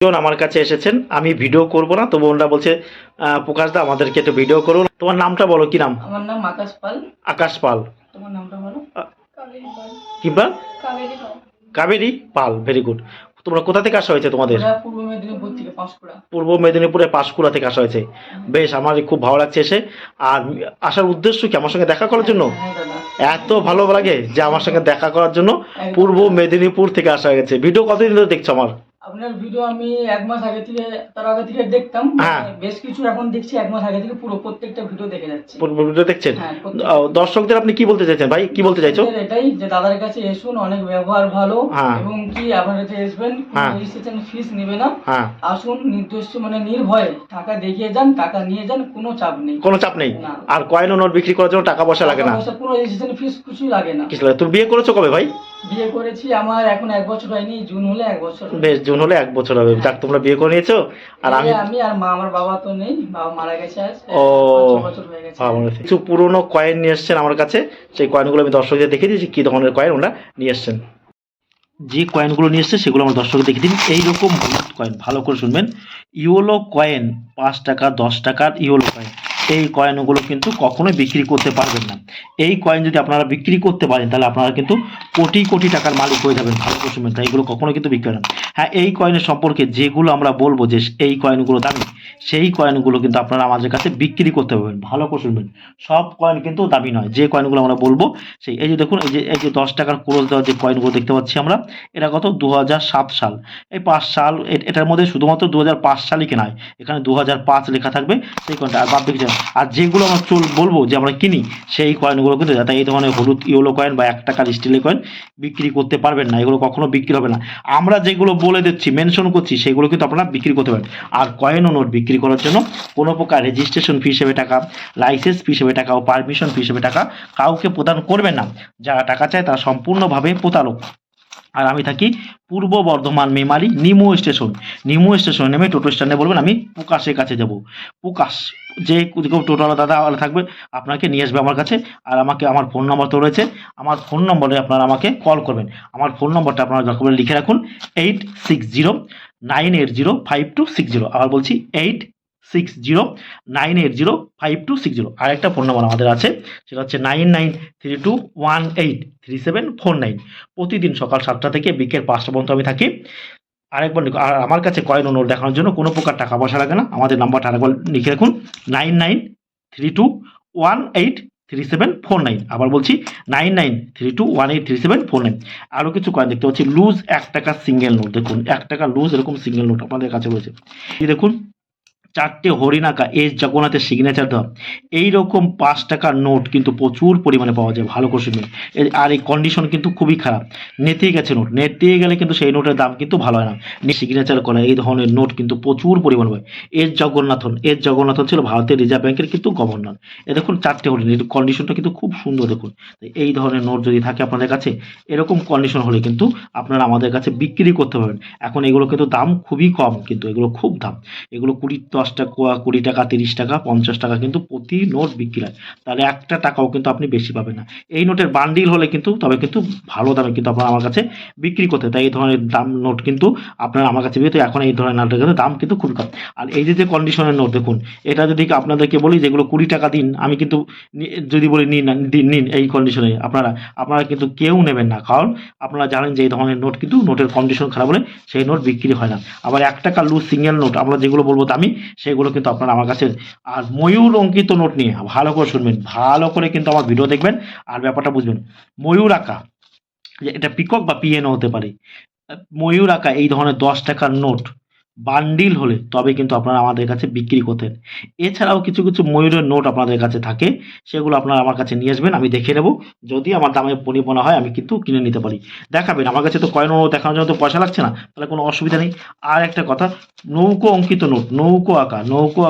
জন আমার কাছে এসেছেন, আমি ভিডিও করব না, তবু ওনারা বলছে প্রকাশ দা আমাদেরকে একটু ভিডিও করুন। তোমার নামটা বলো, কি নাম? আমার নাম আকাশ পাল। আকাশ পাল। তোমার নামটা বলো। কাবেরী পাল। কি পাল? কাবেরী পাল। কাবেরী পাল, ভেরি গুড। তোমরা কোথা থেকে আসা হয়েছে তোমাদের? আমরা পূর্ব মেদিনীপুর থেকে পাঁশকুড়া। পূর্ব মেদিনীপুরের পাঁশকুড়া থেকে আসা হয়েছে। বেশ, আমার খুব ভালো লাগছে এসে। আর আসার উদ্দেশ্য কি আমার সঙ্গে দেখা করার জন্য? হ্যাঁ দাদা। এত ভালো লাগে যে আমার সঙ্গে দেখা করার জন্য পূর্ব মেদিনীপুর থেকে আসা হয়েছে। ভিডিও কতদিন ধরে দেখছো আমার? আপনার ভিডিও আমি 1 মাস আগে থেকে, তার আগে থেকে দেখতাম। হ্যাঁ। বেশ কিছু এখন দেখছি 1 মাস আগে থেকে পুরো প্রত্যেকটা ভিডিও দেখে যাচ্ছি। পূর্ব ভিডিও দেখছেন? হ্যাঁ, দর্শকদের আপনি কি বলতে চাইছেন ভাই, কি বলতে চাইছো? এটাই যে দাদার কাছে এসুন, অনেক ব্যবহার ভালো। হ্যাঁ। এবং কি আপনার কাছে আসবেন, হ্যাঁ। কোনো রেজিস্ট্রেশন ফিস নেবে না। হ্যাঁ। আসুন নির্দিষ্ট নির্ভয়ে টাকা দেখিয়ে যান, টাকা নিয়ে যান, কোনো চাপ নেই। কোনো চাপ নেই। না। আর কয়েন ও নোট বিক্রি করার জন্য টাকা পয়সা লাগে না। কোনো রেজিস্ট্রেশন ফিস কিছু লাগে না। কিছু লাগে? তুমি বিয়ে করেছো কবে ভাই? বিয়ে করেছি আমার এখন 1 বছর হয়নি, জুন হলে 1 বছর হবে। বেশ, জুন হলে 1 বছর হবে। যাক, তোমরা বিয়ে করে নিয়েছো। আর আমি আর মা, আমার বাবা তো নেই, বাবা মারা গেছে আজ ও 5 বছর হয়ে গেছে। কিছু পুরনো কয়েন নিয়ে এসছেন আমার কাছে। সেই কয়েনগুলো আমি দর্শকদের দেখিয়ে দিয়েছি কি ধরনের কয়েন ওরা নিয়ে এসছেন। যে কয়েনগুলো নিয়ে এসছে সেগুলো আমার দর্শকদের দেখিয়ে দিন। এইরকম হলুদ কয়েন, ভালো করে শুনবেন। ইওলো কয়েন, 5 টাকা 10 টাকার ইওলো কয়েন। এই কয়েনগুলো কিন্তু কখনোই বিক্রি করতে পারবেন না। এই কয়েন যদি আপনারা বিক্রি করতে পারেন তাহলে আপনারা কিন্তু কোটি কোটি টাকার মালিক হয়ে যাবেন। ভালো করে শুনবেন, তাই এগুলো কখনো কিন্তু বিক্রি হয় না। হ্যাঁ, এই কয়েনের সম্পর্কে যেগুলো আমরা বলবো যে এই কয়েনগুলো দামি, সেই কয়েনগুলো কিন্তু আপনারা আমাদের কাছে বিক্রি করতে পারবেন। ভালো করে শুনবেন, সব কয়েন কিন্তু দামি নয়। যে কয়েনগুলো আমরা বলবো সেই, এই যে দেখুন, এই যে 10 টাকার ক্রোশ দেওয়া যে কয়েনগুলো দেখতে পাচ্ছি আমরা, এটা কত? 2007 সাল। এই 5 সাল, এটার মধ্যে শুধুমাত্র 2005 সালই কেনা হয়। এখানে 2005 লেখা থাকবে সেই কয়েনটা। আর বাদ বাকি, আর যেগুলো আমরা বলবো যে আমরা কিনি সেই কয়েনগুলো কিন্তু যাতে এই ধরনের হলুদ ইয়েলো কয়েন বা 1 টাকার স্টিলের কয়েন বিক্রি করতে পারবেন না। এগুলো কখনো বিক্রি হবে না। আমরা যেগুলো বলে দিচ্ছি, মেনশন করছি, সেগুলো কিন্তু আপনারা বিক্রি করতে পারেন। আর কয়েন ও নোট বিক্রি করার জন্য কোনো প্রকার রেজিস্ট্রেশন ফি হিসেবে টাকা, লাইসেন্স ফি হিসেবে টাকা ও পারমিশন ফি হিসেবে টাকা কাউকে প্রদান করবেন না। যারা টাকা চায় তারা সম্পূর্ণভাবে প্রতারক। আর আমি থাকি পূর্ব বর্ধমান মেমারি নিমো স্টেশন। নিমো স্টেশনে নেমে টোটো স্ট্যান্ডে বলবেন আমি প্রকাশের কাছে যাব। প্রকাশ, যে টোটোওয়ালা দাদাওয়ালা থাকবে আপনাকে নিয়ে আসবে আমার কাছে। আর আমাকে, আমার ফোন নম্বর তো রয়েছে, আমার ফোন নম্বরে আপনারা আমাকে কল করবেন। আমার ফোন নম্বরটা আপনারা দরকার হলে লিখে রাখুন, 8609805260। আবার বলছি 8609805260। আর একটা ফোন নম্বর আমাদের আছে, সেটা হচ্ছে 9932183749। প্রতিদিন সকাল 7টা থেকে বিকেল 5টা পর্যন্ত আমি থাকি। আরেকবার আর আমার কাছে কয়েন ও নোট দেখানোর জন্য কোনো প্রকার টাকা পয়সা লাগে না। আমাদের নাম্বারটা আরেকবার লিখে রাখুন, 9932183749। আবার বলছি 9932183749। আরও কিছু কয়েন দেখতে পাচ্ছি, লুজ 1 টাকা সিঙ্গেল নোট। দেখুন 1 টাকা লুজ এরকম সিঙ্গেল নোট আপনাদের কাছে রয়েছে। এই দেখুন 4টে হরিণ আঁকা এস জগন্নাথের সিগনেচার দেওয়া। এইরকম 5 টাকার নোট কিন্তু প্রচুর পরিমাণে পাওয়া যায়। ভালো করে শুনবেন। আর এই কন্ডিশন কিন্তু খুবই খারাপ, নেতে গেছে নোট। নেতে গেলে কিন্তু সেই নোটের দাম কিন্তু ভালো হয় না। সিগনেচার করা এই ধরনের নোট কিন্তু প্রচুর পরিমাণে হয়। এস জগন্নাথন ছিল ভারতের রিজার্ভ ব্যাংকের কিন্তু গভর্নর। এ দেখুন 4টে হরিণ, এর কন্ডিশনটা কিন্তু খুব সুন্দর। দেখুন এই ধরনের নোট যদি থাকে আপনাদের কাছে, এরকম কন্ডিশন হলে কিন্তু আপনারা আমাদের কাছে বিক্রি করতে পারবেন। এখন এগুলো কিন্তু দাম খুবই কম, কিন্তু এগুলো খুব দাম। এগুলো 10 টাকা, 20 টাকা, 30 টাকা, 50 টাকা কিন্তু প্রতি নোট বিক্রি হয়। তাহলে একটা টাকাও কিন্তু আপনি বেশি পাবেন না। এই নোটের বান্ডিল হলে কিন্তু, তবে কিন্তু ভালো দামে কিন্তু আপনারা আমার কাছে বিক্রি করতে। তাই এই ধরনের দাম নোট কিন্তু আপনারা আমার কাছে বিক্রি, এখন এই ধরনের নোটের কিন্তু দাম কিন্তু খুবই কম। আর এই যে কন্ডিশনের নোট দেখুন, এটা যদি আপনাদেরকে বলি যেগুলো 20 টাকা দিন, আমি কিন্তু যদি বলি নিন এই কন্ডিশনে, আপনারা কিন্তু কেউ নেবেন না। কারণ আপনারা জানেন যে এই ধরনের নোট কিন্তু নোটের কন্ডিশন খারাপ হলে সেই নোট বিক্রি হয় না। আবার 1 টাকা লুজ সিঙ্গেল নোট আমরা যেগুলো বলবো দামি, সেগুলো কিন্তু আপনারা আমার কাছে। আর ময়ূর অঙ্কিত নোট নিয়ে ভালো করে শুনবেন, ভালো করে কিন্তু আমার ভিডিও দেখবেন আর ব্যাপারটা বুঝবেন। ময়ূর আঁকা, এটা পিকক বা পিএনও হতে পারে। ময়ূর আঁকা এই ধরনের 10 টাকার নোট বান্ডিল হলে তবে কিন্তু আপনারা আমাদের কাছে বিক্রি করতেন। এছাড়াও কিছু কিছু ময়ূরের নোট আপনাদের কাছে থাকে, সেগুলো আপনারা আমার কাছে নিয়ে আসবেন, আমি দেখে নেব। যদি আমার দামে পরিপূর্ণ হয় আমি কিন্তু কিনে নিতে পারি। দেখাবেন, আমার কাছে তো কয়েন নোট দেখানোর জন্য তো পয়সা লাগছে না, তাহলে কোনো অসুবিধা নেই। আর একটা কথা, নৌকো অঙ্কিত নোট, নৌকো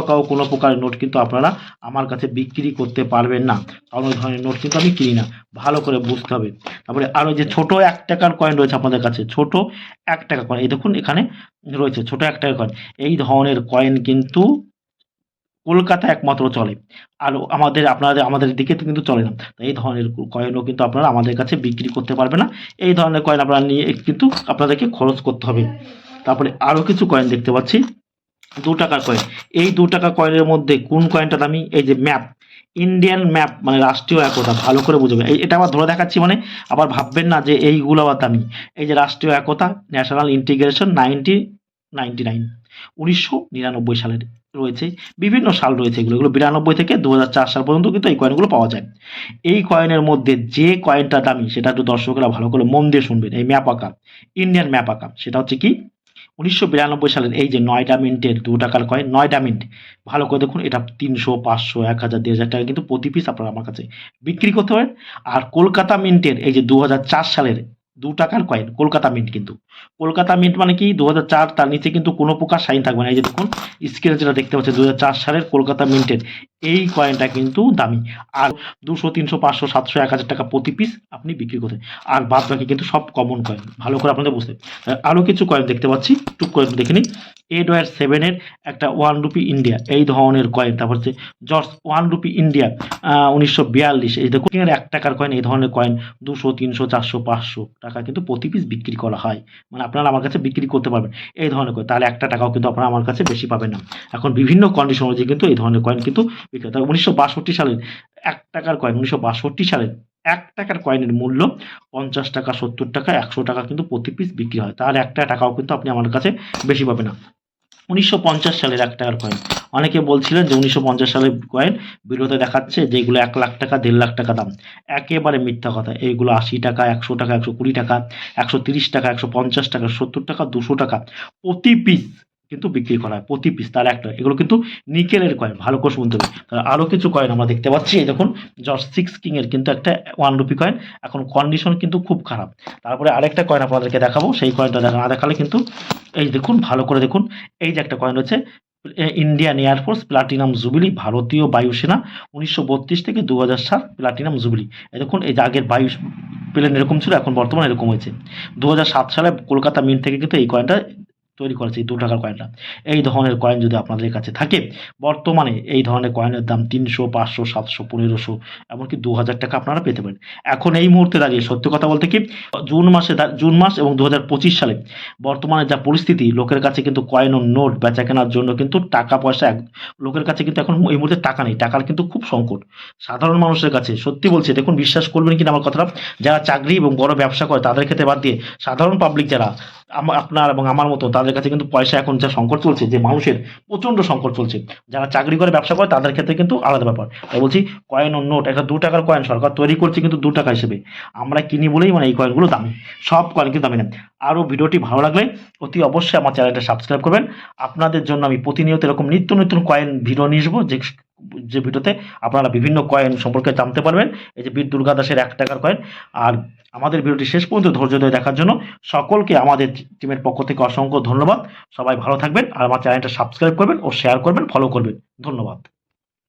আঁকাও কোনো প্রকারের নোট কিন্তু আপনারা আমার কাছে বিক্রি করতে পারবেন না। কারণ ওই ধরনের নোট কিন্তু আমি কিনি না, ভালো করে বুঝতে হবে। তারপরে আরও যে ছোট 1 টাকার কয়েন রয়েছে আপনাদের কাছে, ছোট 1 টাকা কয়েন, এই দেখুন এখানে রয়েছে ছোট 1 টাকা কয়েন। এই ধরনের কয়েন কিন্তু কলকাতায় একমাত্র চলে। আর আমাদের দিকে তো কিন্তু চলে না। তো এই ধরনের কয়েনও কিন্তু আপনারা আমাদের কাছে বিক্রি করতে পারবেন না। এই ধরনের কয়েন আপনারা নিয়ে কিন্তু আপনাদেরকে খরচ করতে হবে। তারপরে আরও কিছু কয়েন দেখতে পাচ্ছি, 2 টাকার কয়েন। এই 2 টাকা কয়েনের মধ্যে কোন কয়েনটা দামি? এই যে ম্যাপ, ইন্ডিয়ান ম্যাপ মানে রাষ্ট্রীয় একতা, ভালো করে বুঝবে। এটা আবার ধরে দেখাচ্ছি মানে আবার ভাববেন না যে এইগুলো আবার দামি। এই যে রাষ্ট্রীয় একতা, ন্যাশনাল ইন্টিগ্রেশন 1999, 1999 সালের রয়েছে, বিভিন্ন সাল রয়েছে, এগুলো 92 থেকে 2004 সাল পর্যন্ত কিন্তু এই কয়েনগুলো পাওয়া যায়। এই কয়েনের মধ্যে যে কয়েনটা দামি সেটা একটু দর্শকরা ভালো করে মন দিয়ে শুনবেন। এই ম্যাপ আঁকা, ইন্ডিয়ান ম্যাপ আঁকা, সেটা হচ্ছে কি 1992 সালের এই যে 9টা মিন্টের 2 টাকার কয়েন, 9টা মিন্ট, ভালো করে দেখুন, এটা 300, 500, 1000, 2000 টাকা কিন্তু প্রতি পিস আপনারা আমার কাছে বিক্রি করতে পারেন। আর কলকাতা মিন্টের এই যে 2004 সালের 2 টাকার কয়েন, কলকাতা মিন্ট, কিন্তু কলকাতা মিন্ট মানে কি 2004, তার নিচে কিন্তু কোনো প্রকার সাইন থাকবে না। এই যে দেখুন স্ক্রিনে যেটা দেখতে পাচ্ছেন 2004 সালের কলকাতা মিন্টের এই কয়েনটা কিন্তু দামি। আর 200, 300, 500, 700, 1000 টাকা প্রতি পিস আপনি বিক্রি করতে, আর বাদ বাকি কিন্তু সব কমন কয়েন, ভালো করে আপনাদের বুঝতে। আরও কিছু কয়েন দেখতে পাচ্ছি, টুক করে দেখে নিন। 8/7 এর একটা 1 রুপি ইন্ডিয়া, এই ধরনের কয়েন। তারপর হচ্ছে জর্জ 1 রুপি ইন্ডিয়া 1942, এই দেখুন 1 টাকার কয়েন, এই ধরনের কয়েন 200, 300, 400, 500 টাকা কিন্তু প্রতি পিস বিক্রি করা হয়, মানে আপনারা আমার কাছে বিক্রি করতে পারবেন এই ধরনের কয়েন। তাহলে 1 টাকাও কিন্তু আপনারা আমার কাছে বেশি পাবেন না। এখন বিভিন্ন কন্ডিশন অনুযায়ী কিন্তু এই ধরনের কয়েন কিন্তু বিক্রি হয়। 1962 সালের 1 টাকার কয়েন, 1962 সালের 1 টাকার কয়েনের মূল্য 50 টাকা, 70 টাকা, 100 টাকা কিন্তু প্রতি পিস বিক্রি হয়। তাহলে 1 টাকাও কিন্তু আপনি আমার কাছে বেশি পাবেন না। 1950 সালের 1 টাকার কয়েন, অনেকে বলছিলেন যে 1950 সালের কয়েন ভিডিওতে দেখাচ্ছে যেগুলো 1 লাখ টাকা, 1.5 লাখ টাকা দাম, একেবারে মিথ্যা কথা। এইগুলো 80 টাকা, 100 টাকা, 120 টাকা, 130 টাকা, 150 টাকা, 70 টাকা, 200 টাকা প্রতি পিস কিন্তু বিক্রি করা হয়, প্রতি পিস। তার একটা, এগুলো কিন্তু নিকেলের কয়েন, ভালো করে শুনতে হবে। আরও কিছু কয়েন আমরা দেখতে পাচ্ছি, এই দেখুন জর্জ 6 কিং এর কিন্তু একটা 1 রুপি কয়েন, এখন কন্ডিশন কিন্তু খুব খারাপ। তারপরে আরেকটা কয়েন আপনাদেরকে দেখাবো, সেই কয়েনটা না দেখালে কিন্তু, এই দেখুন ভালো করে দেখুন, এই যে একটা কয়েন রয়েছে ইন্ডিয়ান এয়ারফোর্স প্লাটিনাম জুবিলি, ভারতীয় বায়ুসেনা 1932 থেকে 2000 সাল প্লাটিনাম জুবিলি। এই দেখুন, এই যে আগের বায়ু প্লেন এরকম ছিল, এখন বর্তমানে এরকম হয়েছে। 2007 সালে কলকাতা মিন্ট থেকে কিন্তু এই কয়েনটা তৈরি করেছে, এই 2 টাকার কয়েনটা। এই ধরনের কয়েন যদি আপনাদের কাছে থাকে, বর্তমানে এই ধরনের কয়েনের দাম 300, 500, 700, 1500, এমনকি 2000 টাকা আপনারা পেতে পারেন। এখন এই মুহূর্তে দাঁড়িয়ে সত্যি কথা বলতে কি, জুন মাস এবং 2025 সালে বর্তমানে যা পরিস্থিতি, লোকের কাছে কিন্তু কয়েন ও নোট বেচা কেনার জন্য কিন্তু টাকা পয়সা লোকের কাছে কিন্তু এখন এই মুহূর্তে টাকা নেই, টাকার কিন্তু খুব সংকট সাধারণ মানুষের কাছে। সত্যি বলছি, দেখুন বিশ্বাস করবেন কিনা আমার কথাটা, যারা চাকরি এবং বড় ব্যবসা করে তাদের ক্ষেত্রে বাদ দিয়ে সাধারণ পাবলিক যারা আপনার এবং আমার মতো, তাদের কাছে কিন্তু পয়সা এখন যা সংকট চলছে, যে মানুষের প্রচণ্ড সংকট চলছে। যারা চাকরি করে ব্যবসা করে তাদের ক্ষেত্রে কিন্তু আলাদা ব্যাপার। তাই বলছি, কয়েন ও নোট, একটা 2 টাকার কয়েন সরকার তৈরি করছে কিন্তু 2 টাকা হিসেবে, আমরা কিনি বলেই মানে এই কয়েনগুলো দামি, সব কয়েন কিন্তু দামি না। আরও ভিডিওটি ভালো লাগলে অতি অবশ্যই আমার চ্যানেলটা সাবস্ক্রাইব করবেন। আপনাদের জন্য আমি প্রতিনিয়ত এরকম নিত্য নতুন কয়েন ভিডিও নিয়ে আসবো, যে ভিডিওতে আপনারা বিভিন্ন কয়েন সম্পর্কে জানতে পারবেন। এই যে বীর দুর্গা দাসের 1 টাকার কয়েন। আর আমাদের ভিডিওটি শেষ পর্যন্ত ধৈর্য ধরে দেখার জন্য সকলকে আমাদের টিমের পক্ষ থেকে অসংখ্য ধন্যবাদ। সবাই ভালো থাকবেন, আর আমার চ্যানেলটা সাবস্ক্রাইব করবেন ও শেয়ার করবেন, ফলো করবেন। ধন্যবাদ।